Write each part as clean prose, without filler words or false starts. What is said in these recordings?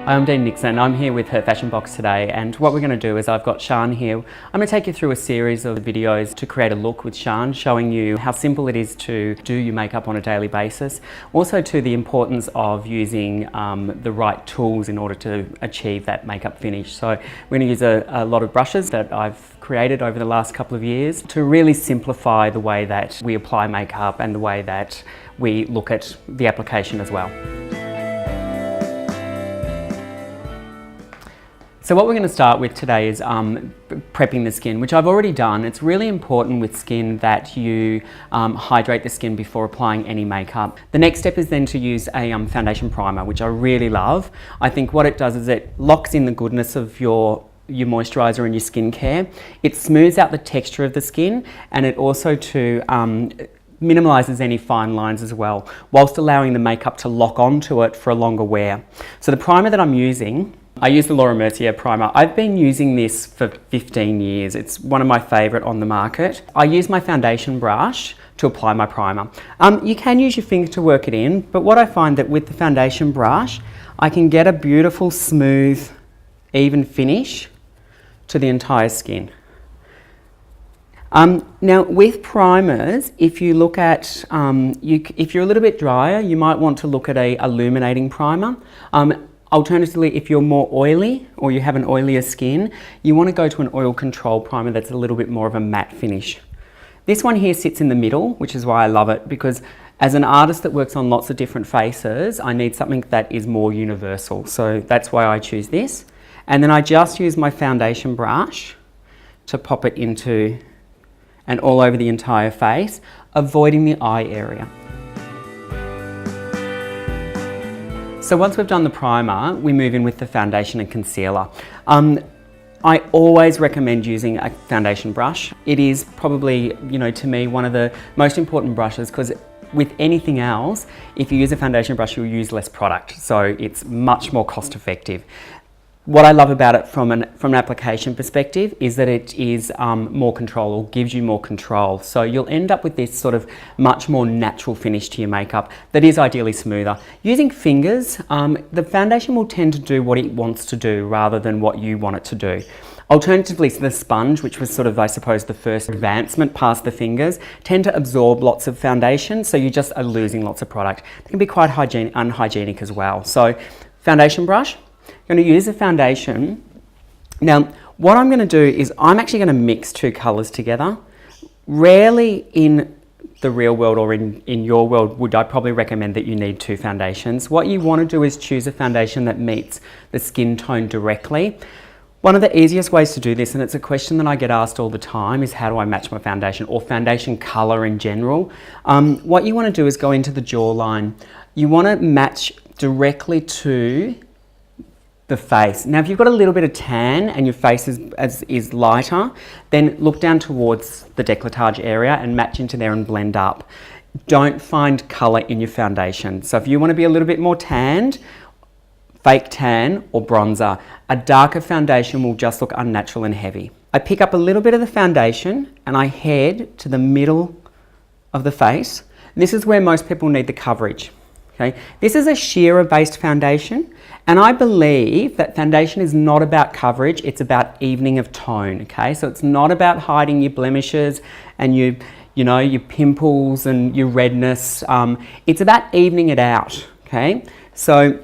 I'm Dean Nixon. I'm here with her fashion box today, and what we're going to do is I've got Shan here. I'm going to take you through a series of videos to create a look with Shan, showing you how simple it is to do your makeup on a daily basis. Also to the importance of using the right tools in order to achieve that makeup finish. So we're going to use a lot of brushes that I've created over the last couple of years to really simplify the way that we apply makeup and the way that we look at the application as well. So what we're going to start with today is prepping the skin, which I've already done. It's really important with skin that you hydrate the skin before applying any makeup. The next step is then to use a foundation primer, which I really love. I think what it does is it locks in the goodness of your moisturiser and your skincare. It smooths out the texture of the skin, and it also minimalises any fine lines as well, whilst allowing the makeup to lock onto it for a longer wear. So the primer that I'm using, I use the Laura Mercier primer. I've been using this for 15 years. It's one of my favourite on the market. I use my foundation brush to apply my primer. You can use your finger to work it in, but what I find that with the foundation brush, I can get a beautiful, smooth, even finish to the entire skin. Now with primers, if you look at, if you're a little bit drier, you might want to look at a illuminating primer. Alternatively, if you're more oily or you have an oilier skin, you want to go to an oil control primer that's a little bit more of a matte finish. This one here sits in the middle, which is why I love it, because as an artist that works on lots of different faces, I need something that is more universal. So that's why I choose this. And then I just use my foundation brush to pop it into and all over the entire face, avoiding the eye area. So once we've done the primer, we move in with the foundation and concealer. I always recommend using a foundation brush. It is probably, to me, one of the most important brushes, because with anything else, if you use a foundation brush, you'll use less product. So it's much more cost effective. What I love about it from an application perspective is that it is more control, or gives you more control. So you'll end up with this sort of much more natural finish to your makeup that is ideally smoother. Using fingers, the foundation will tend to do what it wants to do rather than what you want it to do. Alternatively, the sponge, which was sort of, I suppose, the first advancement past the fingers, tend to absorb lots of foundation, so you just are losing lots of product. It can be quite unhygienic as well. So foundation brush. I'm going to use a foundation. Now, what I'm going to do is I'm actually going to mix two colours together. Rarely in the real world or in your world would I probably recommend that you need two foundations. What you want to do is choose a foundation that meets the skin tone directly. One of the easiest ways to do this, and it's a question that I get asked all the time, is how do I match my foundation or foundation colour in general? What you want to do is go into the jawline. You want to match directly to the face. Now, if you've got a little bit of tan and your face is lighter, then look down towards the décolletage area and match into there and blend up. Don't find colour in your foundation. So if you want to be a little bit more tanned, fake tan or bronzer, a darker foundation will just look unnatural and heavy. I pick up a little bit of the foundation and I head to the middle of the face. This is where most people need the coverage. Okay, this is a sheerer based foundation, and I believe that foundation is not about coverage, it's about evening of tone. Okay, so it's not about hiding your blemishes and your pimples and your redness. It's about evening it out. Okay, so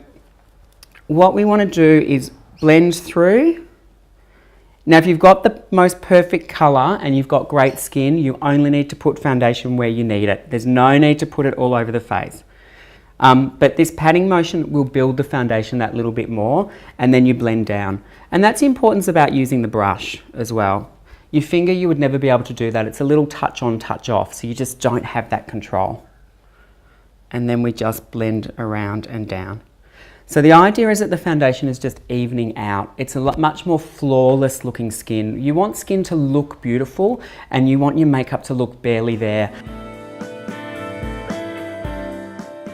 what we want to do is blend through. Now, if you've got the most perfect colour and you've got great skin, you only need to put foundation where you need it. There's no need to put it all over the face. But this patting motion will build the foundation that little bit more, and then you blend down. And that's the importance about using the brush as well. Your finger, you would never be able to do that. It's a little touch on, touch off, so you just don't have that control. And then we just blend around and down. So the idea is that the foundation is just evening out. It's a much more flawless looking skin. You want skin to look beautiful, and you want your makeup to look barely there.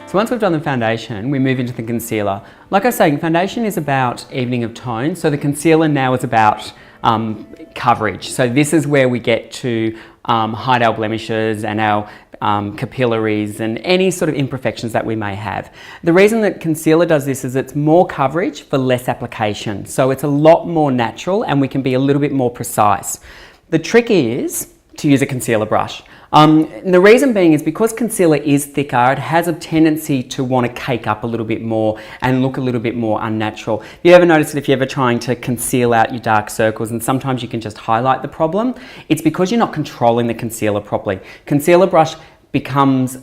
So once we've done the foundation, we move into the concealer. Like I was saying, foundation is about evening of tone, so the concealer now is about coverage. So this is where we get to hide our blemishes and capillaries and any sort of imperfections that we may have. The reason that concealer does this is it's more coverage for less application. So it's a lot more natural and we can be a little bit more precise. The trick is to use a concealer brush. And the reason being is because concealer is thicker, it has a tendency to want to cake up a little bit more and look a little bit more unnatural. You ever notice that if you're ever trying to conceal out your dark circles and sometimes you can just highlight the problem, it's because you're not controlling the concealer properly. Concealer brush becomes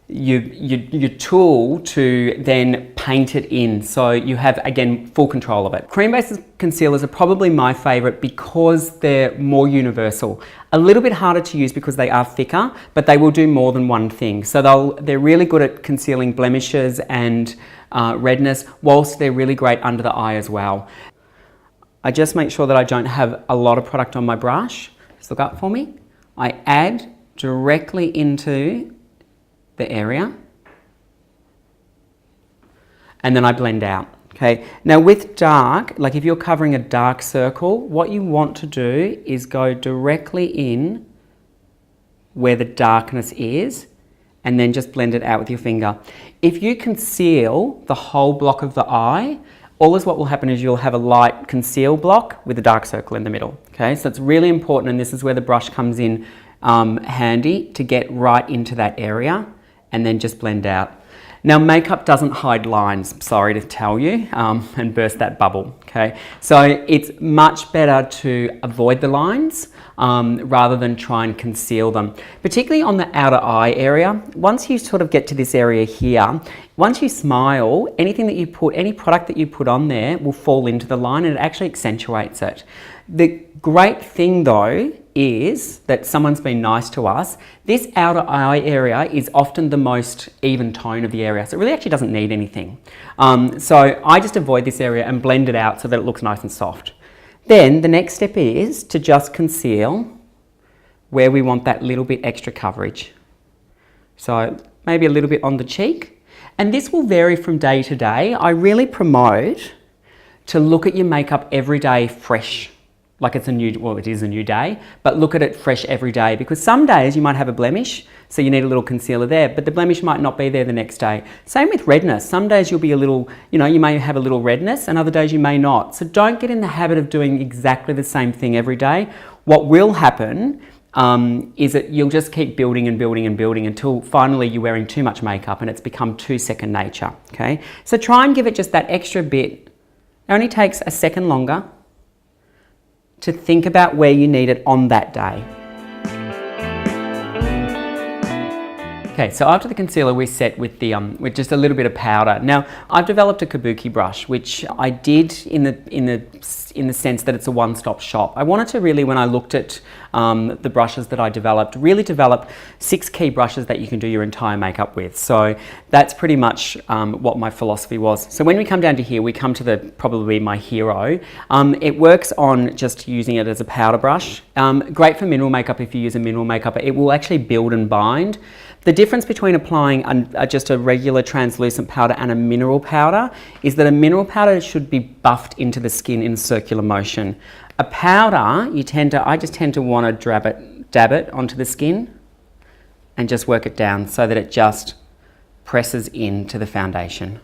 your tool to then paint it in, so you have, again, full control of it. Cream-based concealers are probably my favourite because they're more universal. A little bit harder to use because they are thicker, but they will do more than one thing. So they're really good at concealing blemishes and redness, whilst they're really great under the eye as well. I just make sure that I don't have a lot of product on my brush. Just look up for me. I add directly into the area and then I blend out. Okay, now with dark, like if you're covering a dark circle, what you want to do is go directly in where the darkness is and then just blend it out with your finger. If you conceal the whole block of the eye, what will happen is you'll have a light conceal block with a dark circle in the middle. Okay, so it's really important, and this is where the brush comes in handy to get right into that area and then just blend out. Now, makeup doesn't hide lines, sorry to tell you, and burst that bubble, okay? So it's much better to avoid the lines rather than try and conceal them, particularly on the outer eye area. Once you sort of get to this area here, once you smile, anything that you put, any product that you put on there will fall into the line and it actually accentuates it. The great thing though is that someone's been nice to us. This outer eye area is often the most even tone of the area, so it really actually doesn't need anything. So I just avoid this area and blend it out so that it looks nice and soft. Then the next step is to just conceal where we want that little bit extra coverage. So maybe a little bit on the cheek. And this will vary from day to day. I really promote to look at your makeup every day fresh. Like it's a new, well, it is a new day, but look at it fresh every day, because some days you might have a blemish, so you need a little concealer there, but the blemish might not be there the next day. Same with redness. Some days you'll be a little, you may have a little redness, and other days you may not. So don't get in the habit of doing exactly the same thing every day. What will happen is that you'll just keep building and building and building until finally you're wearing too much makeup and it's become too second nature, okay? So try and give it just that extra bit. It only takes a second longer to think about where you need it on that day. Okay, so after the concealer, we set with with just a little bit of powder. Now, I've developed a kabuki brush, which I did in the sense that it's a one-stop shop. I wanted to really, when I looked at the brushes that I developed, really develop 6 key brushes that you can do your entire makeup with. So that's pretty much what my philosophy was. So when we come down to here, we come to probably my hero. It works on just using it as a powder brush. Great for mineral makeup if you use a mineral makeup. It will actually build and bind. The difference between applying just a regular translucent powder and a mineral powder is that a mineral powder should be buffed into the skin in circular motion. A powder, I just tend to want to dab it onto the skin and just work it down so that it just presses into the foundation.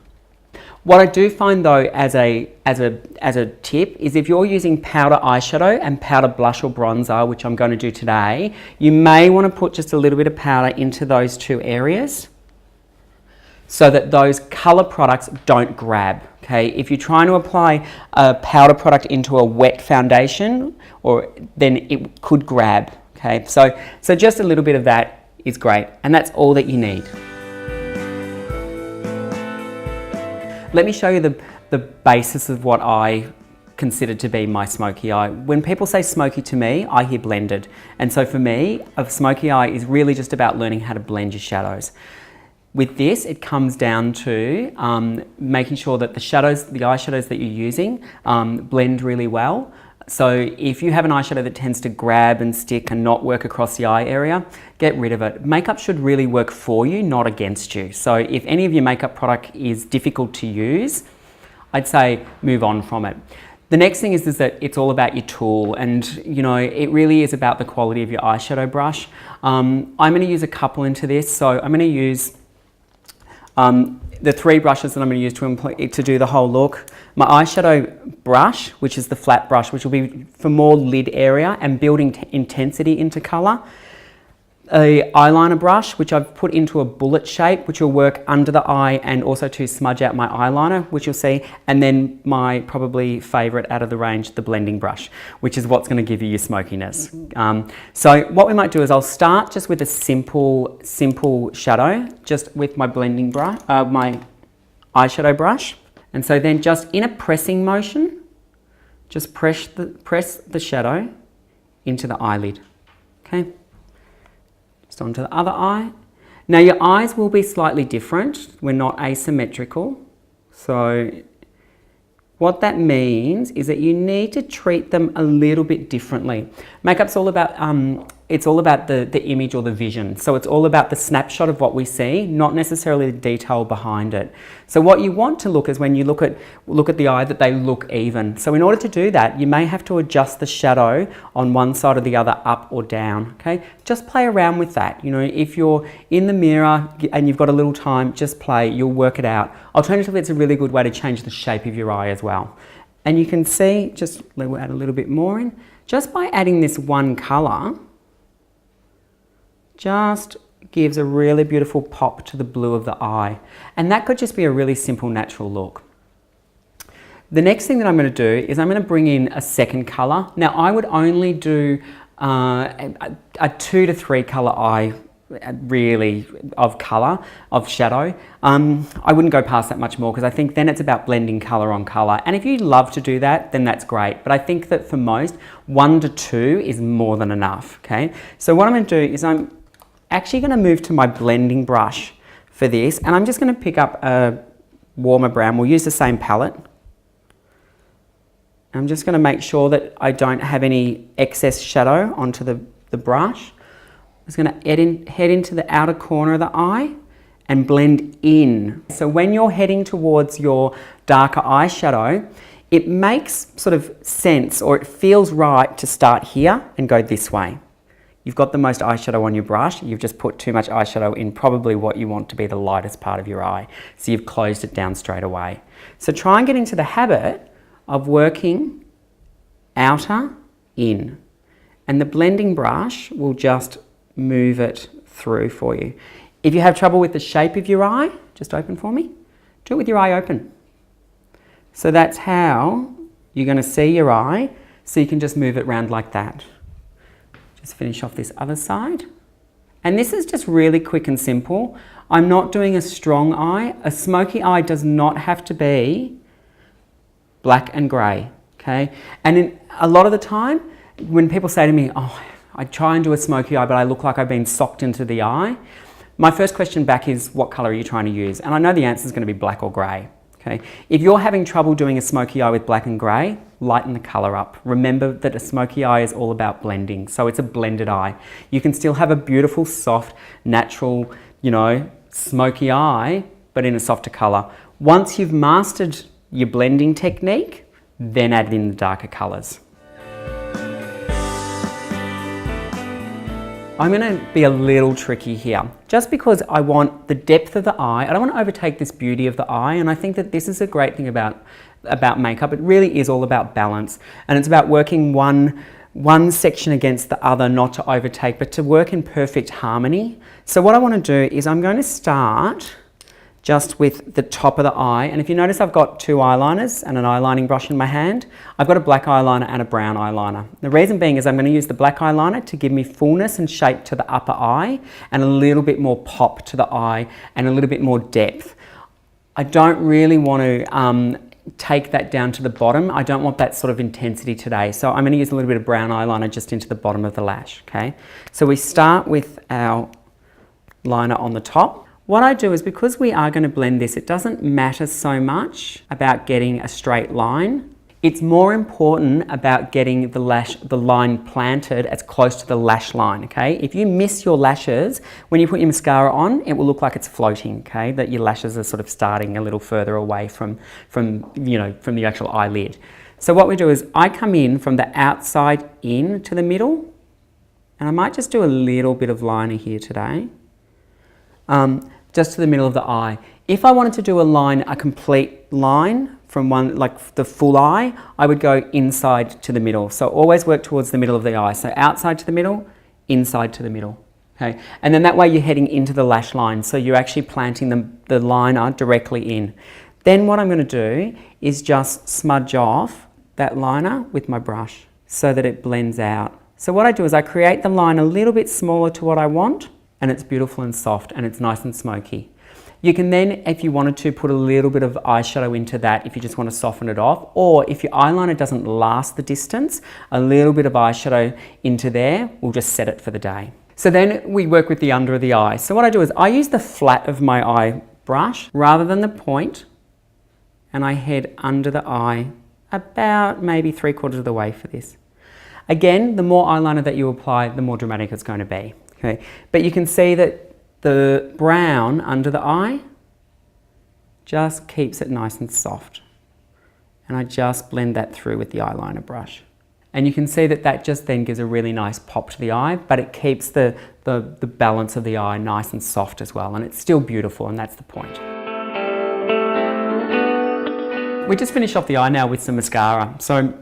What I do find though as a tip is if you're using powder eyeshadow and powder blush or bronzer, which I'm going to do today, you may want to put just a little bit of powder into those 2 areas so that those colour products don't grab. Okay, if you're trying to apply a powder product into a wet foundation, then it could grab. Okay, so just a little bit of that is great, and that's all that you need. Let me show you the basis of what I consider to be my smoky eye. When people say smoky to me, I hear blended. And so for me, a smoky eye is really just about learning how to blend your shadows. With this, it comes down to making sure that the eyeshadows that you're using blend really well. So if you have an eyeshadow that tends to grab and stick and not work across the eye area, get rid of it. Makeup should really work for you, not against you. So if any of your makeup product is difficult to use, I'd say move on from it. The next thing is that it's all about your tool, and you know, it really is about the quality of your eyeshadow brush. I'm going to use a couple into this, so I'm going to use the 3 brushes that I'm going to use to do the whole look. My eyeshadow brush, which is the flat brush, which will be for more lid area and building intensity into colour. A eyeliner brush, which I've put into a bullet shape, which will work under the eye and also to smudge out my eyeliner, which you'll see. And then my probably favourite out of the range, the blending brush, which is what's going to give you your smokiness. So what we might do is I'll start just with a simple shadow, just with my blending brush, my eyeshadow brush. And so then just in a pressing motion, just press the shadow into the eyelid, okay? Just onto the other eye. Now your eyes will be slightly different. We're not asymmetrical. So what that means is that you need to treat them a little bit differently. Makeup's all about, it's all about the image or the vision. So it's all about the snapshot of what we see, not necessarily the detail behind it. So what you want to look is when you look at the eye, that they look even. So in order to do that, you may have to adjust the shadow on one side or the other, up or down, okay? Just play around with that. You know, if you're in the mirror and you've got a little time, just play, you'll work it out. Alternatively, it's a really good way to change the shape of your eye as well. And you can see, just we'll add a little bit more in, just by adding this one colour, just gives a really beautiful pop to the blue of the eye. And that could just be a really simple, natural look. The next thing that I'm going to do is I'm going to bring in a second colour. Now I would only do a 2 to 3 colour eye, really, of colour, of shadow. I wouldn't go past that much more, because I think then it's about blending colour on colour. And if you love to do that, then that's great. But I think that for most, 1 to 2 is more than enough, okay? So what I'm going to do is I'm actually going to move to my blending brush for this, and I'm just going to pick up a warmer brown. We'll use the same palette. I'm just going to make sure that I don't have any excess shadow onto the brush. I'm just going to head into the outer corner of the eye and blend in. So when you're heading towards your darker eyeshadow, it makes sort of sense, or it feels right, to start here and go this way. You've got the most eyeshadow on your brush, you've just put too much eyeshadow in probably what you want to be the lightest part of your eye. So you've closed it down straight away. So try and get into the habit of working outer, in. And the blending brush will just move it through for you. If you have trouble with the shape of your eye, just open for me. Do it with your eye open. So that's how you're going to see your eye, so you can just move it around like that. Just finish off this other side. And this is just really quick and simple. I'm not doing a strong eye. A smoky eye does not have to be black and grey, okay? And a lot of the time, when people say to me, oh, I try and do a smoky eye, but I look like I've been socked into the eye, my first question back is, what colour are you trying to use? And I know the answer is going to be black or grey. Okay. If you're having trouble doing a smoky eye with black and grey, lighten the colour up. Remember that a smoky eye is all about blending, so it's a blended eye. You can still have a beautiful, soft, natural, you know, smoky eye, but in a softer colour. Once you've mastered your blending technique, then add in the darker colours. I'm going to be a little tricky here, just because I want the depth of the eye. I don't want to overtake this beauty of the eye, and I think that this is a great thing about makeup. It really is all about balance, and it's about working one section against the other, not to overtake, but to work in perfect harmony. So what I want to do is I'm going to start just with the top of the eye. And if you notice, I've got 2 eyeliners and an eyelining brush in my hand. I've got a black eyeliner and a brown eyeliner. The reason being is I'm going to use the black eyeliner to give me fullness and shape to the upper eye, and a little bit more pop to the eye, and a little bit more depth. I don't really want to take that down to the bottom. I don't want that sort of intensity today. So I'm going to use a little bit of brown eyeliner just into the bottom of the lash, okay? So we start with our liner on the top. What I do is, because we are going to blend this, it doesn't matter so much about getting a straight line. It's more important about getting the line planted as close to the lash line, okay? If you miss your lashes, when you put your mascara on, it will look like it's floating, okay? That your lashes are sort of starting a little further away from the actual eyelid. So what we do is I come in from the outside in to the middle, and I might just do a little bit of liner here today, just to the middle of the eye. If I wanted to do a complete line from one, like the full eye, I would go inside to the middle. So always work towards the middle of the eye. So outside to the middle, inside to the middle. Okay, and then that way you're heading into the lash line. So you're actually planting the liner directly in. Then what I'm going to do is just smudge off that liner with my brush so that it blends out. So what I do is I create the line a little bit smaller to what I want, and it's beautiful and soft and it's nice and smoky. You can then, if you wanted to, put a little bit of eyeshadow into that if you just want to soften it off, or if your eyeliner doesn't last the distance, a little bit of eyeshadow into there will just set it for the day. So then we work with the under of the eye. So what I do is I use the flat of my eye brush rather than the point, and I head under the eye about maybe 3/4 of the way for this. Again, the more eyeliner that you apply, the more dramatic it's going to be. Okay, but you can see that the brown under the eye just keeps it nice and soft. And I just blend that through with the eyeliner brush. And you can see that that just then gives a really nice pop to the eye, but it keeps the balance of the eye nice and soft as well, and it's still beautiful, and that's the point. We just finished off the eye now with some mascara. So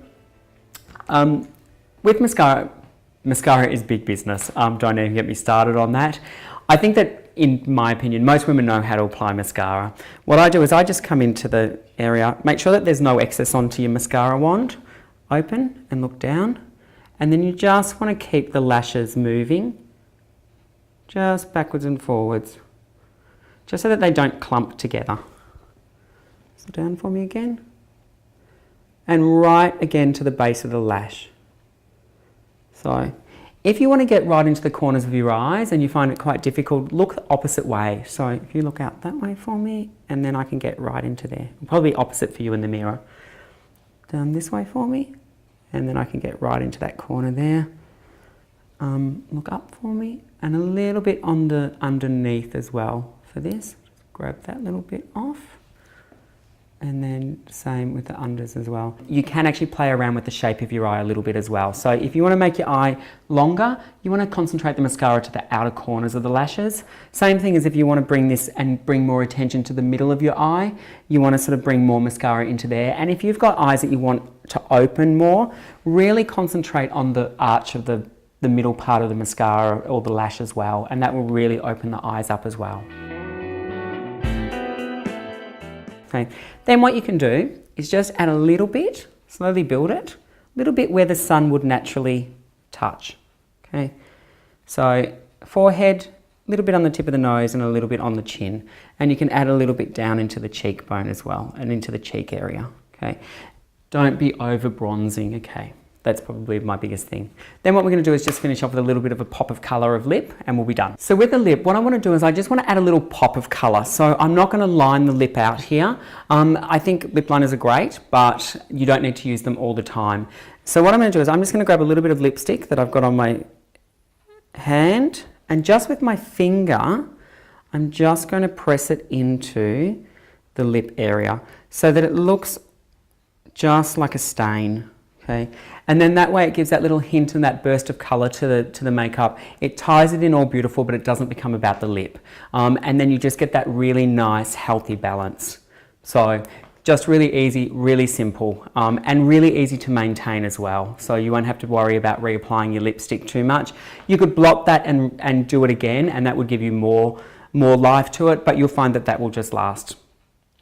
with mascara is big business. Don't even get me started on that. I think that, in my opinion, most women know how to apply mascara. What I do is I just come into the area, make sure that there's no excess onto your mascara wand, open and look down, and then you just want to keep the lashes moving, just backwards and forwards, just so that they don't clump together. So down for me again, and right again to the base of the lash. So if you want to get right into the corners of your eyes and you find it quite difficult, look the opposite way. So if you look out that way for me, and then I can get right into there. Probably opposite for you in the mirror. Down this way for me, and then I can get right into that corner there. Look up for me, and a little bit on the underneath as well for this. Just grab that little bit off. And then same with the unders as well. You can actually play around with the shape of your eye a little bit as well. So if you want to make your eye longer, you want to concentrate the mascara to the outer corners of the lashes. Same thing as if you want to bring this and bring more attention to the middle of your eye, you want to sort of bring more mascara into there. And if you've got eyes that you want to open more, really concentrate on the arch of the middle part of the mascara or the lash as well. And that will really open the eyes up as well. Okay. Then what you can do is just add a little bit, slowly build it, a little bit where the sun would naturally touch. Okay, so forehead, a little bit on the tip of the nose and a little bit on the chin. And you can add a little bit down into the cheekbone as well and into the cheek area. Okay, don't be over bronzing. Okay, that's probably my biggest thing. Then what we're going to do is just finish off with a little bit of a pop of colour of lip, and we'll be done. So with the lip, what I want to do is I just want to add a little pop of colour. So I'm not going to line the lip out here. I think lip liners are great, but you don't need to use them all the time. So what I'm going to do is I'm just going to grab a little bit of lipstick that I've got on my hand, and just with my finger, I'm just going to press it into the lip area so that it looks just like a stain. Okay, and then that way it gives that little hint and that burst of colour to the makeup. It ties it in all beautiful, but it doesn't become about the lip. And then you just get that really nice, healthy balance. So just really easy, really simple, and really easy to maintain as well. So you won't have to worry about reapplying your lipstick too much. You could blot that and do it again, and that would give you more life to it, but you'll find that that will just last.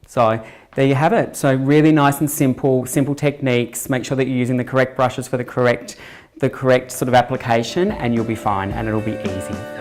So there you have it. So really nice and simple techniques. Make sure that you're using the correct brushes for the correct sort of application, and you'll be fine, and it'll be easy.